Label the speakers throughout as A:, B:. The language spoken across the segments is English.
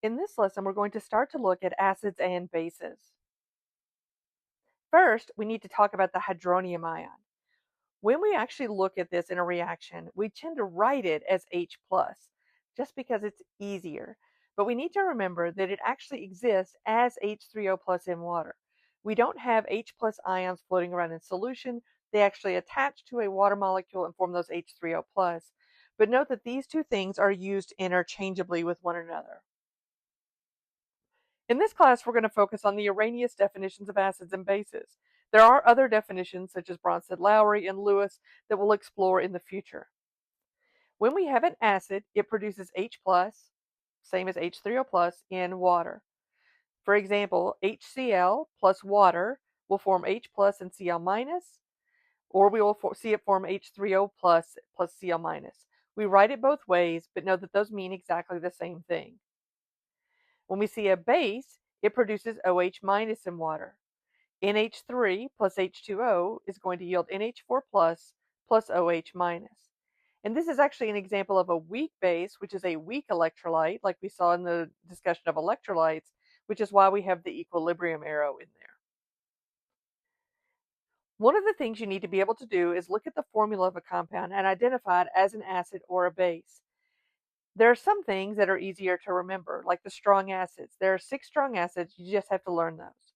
A: In this lesson, we're going to start to look at acids and bases. First, we need to talk about the hydronium ion. When we actually look at this in a reaction, we tend to write it as H plus, just because it's easier. But we need to remember that it actually exists as H3O plus in water. We don't have H plus ions floating around in solution. They actually attach to a water molecule and form those H3O plus. But note that these two things are used interchangeably with one another. In this class, we're going to focus on the Arrhenius definitions of acids and bases. There are other definitions, such as Bronsted-Lowry and Lewis, that we'll explore in the future. When we have an acid, it produces H+, same as H3O+, in water. For example, HCl plus water will form H+ and Cl-, or we will see it form H3O+ plus Cl-. We write it both ways, but know that those mean exactly the same thing. When we see a base, it produces OH- in water. NH3 plus H2O is going to yield NH4 plus OH-. And this is actually an example of a weak base, which is a weak electrolyte, like we saw in the discussion of electrolytes, which is why we have the equilibrium arrow in there. One of the things you need to be able to do is look at the formula of a compound and identify it as an acid or a base. There are some things that are easier to remember, like the strong acids. There are 6 strong acids, you just have to learn those.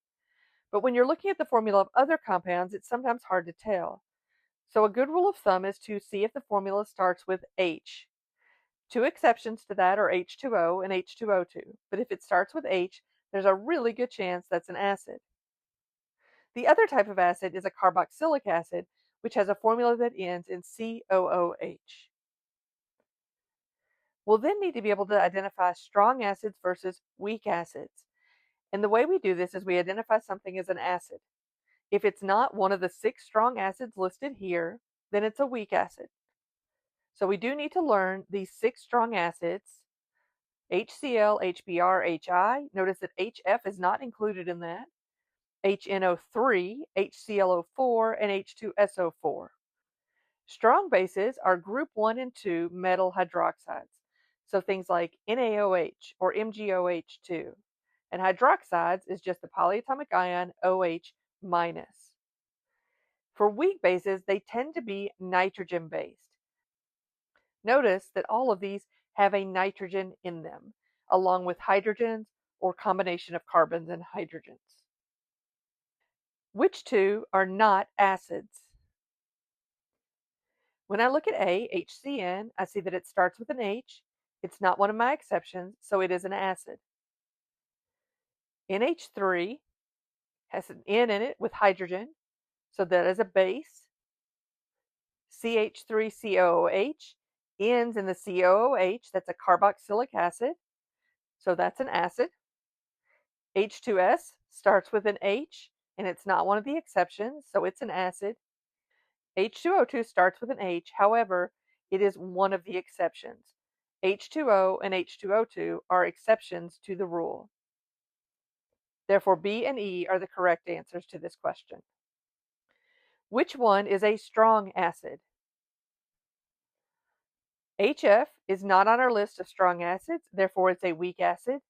A: But when you're looking at the formula of other compounds, it's sometimes hard to tell. So a good rule of thumb is to see if the formula starts with H. 2 exceptions to that are H2O and H2O2. But if it starts with H, there's a really good chance that's an acid. The other type of acid is a carboxylic acid, which has a formula that ends in COOH. We'll then need to be able to identify strong acids versus weak acids. And the way we do this is we identify something as an acid. If it's not one of the 6 strong acids listed here, then it's a weak acid. So we do need to learn these 6 strong acids: HCl, HBr, HI. Notice that HF is not included in that. HNO3, HClO4, and H2SO4. Strong bases are group 1 and 2 metal hydroxides. So things like NaOH or MgOH2. And hydroxides is just the polyatomic ion OH-. For weak bases, they tend to be nitrogen-based. Notice that all of these have a nitrogen in them, along with hydrogens or combination of carbons and hydrogens. Which two are not acids? When I look at A, HCN, I see that it starts with an H. It's not one of my exceptions, so it is an acid. NH3 has an N in it with hydrogen, so that is a base. CH3COOH ends in the COOH, that's a carboxylic acid, so that's an acid. H2S starts with an H, and it's not one of the exceptions, so it's an acid. H2O2 starts with an H, however, it is one of the exceptions. H2O and H2O2 are exceptions to the rule. Therefore, B and E are the correct answers to this question. Which one is a strong acid? HF is not on our list of strong acids, therefore it's a weak acid.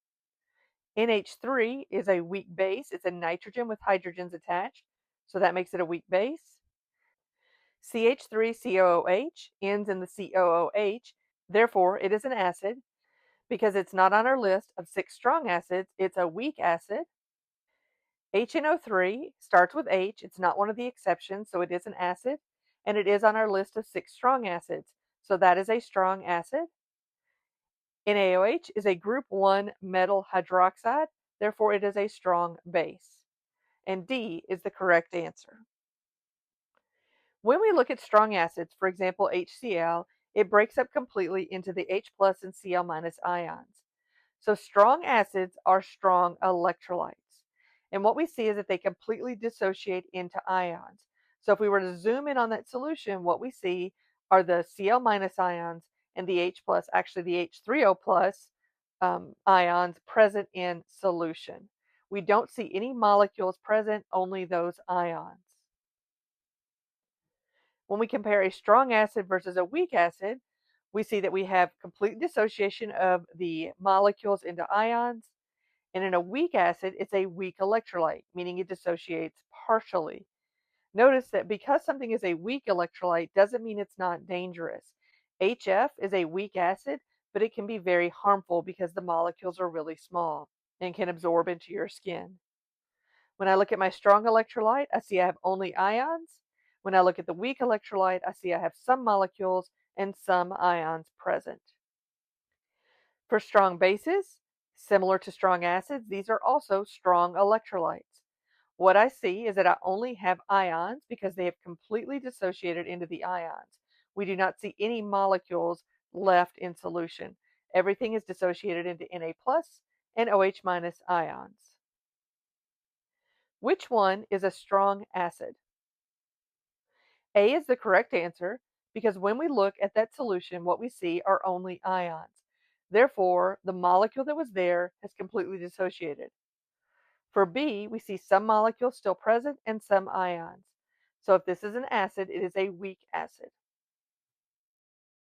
A: NH3 is a weak base. It's a nitrogen with hydrogens attached, so that makes it a weak base. CH3COOH ends in the COOH, therefore it is an acid. Because it's not on our list of 6 strong acids, it's a weak acid. HNO3 starts with H. It's not one of the exceptions, so it is an acid. And it is on our list of 6 strong acids, so that is a strong acid. NaOH is a group 1 metal hydroxide, therefore it is a strong base. And D is the correct answer. When we look at strong acids, for example HCl, it breaks up completely into the H plus and Cl minus ions. So strong acids are strong electrolytes. And what we see is that they completely dissociate into ions. So if we were to zoom in on that solution, what we see are the Cl minus ions and the H plus, actually the H3O plus ions present in solution. We don't see any molecules present, only those ions. When we compare a strong acid versus a weak acid, we see that we have complete dissociation of the molecules into ions. And in a weak acid, it's a weak electrolyte, meaning it dissociates partially. Notice that because something is a weak electrolyte doesn't mean it's not dangerous. HF is a weak acid, but it can be very harmful because the molecules are really small and can absorb into your skin. When I look at my strong electrolyte, I see I have only ions. When I look at the weak electrolyte, I see I have some molecules and some ions present. For strong bases, similar to strong acids, these are also strong electrolytes. What I see is that I only have ions because they have completely dissociated into the ions. We do not see any molecules left in solution. Everything is dissociated into Na plus and OH minus ions. Which one is a strong acid? A is the correct answer because when we look at that solution, what we see are only ions. Therefore, the molecule that was there has completely dissociated. For B, we see some molecules still present and some ions. So if this is an acid, it is a weak acid.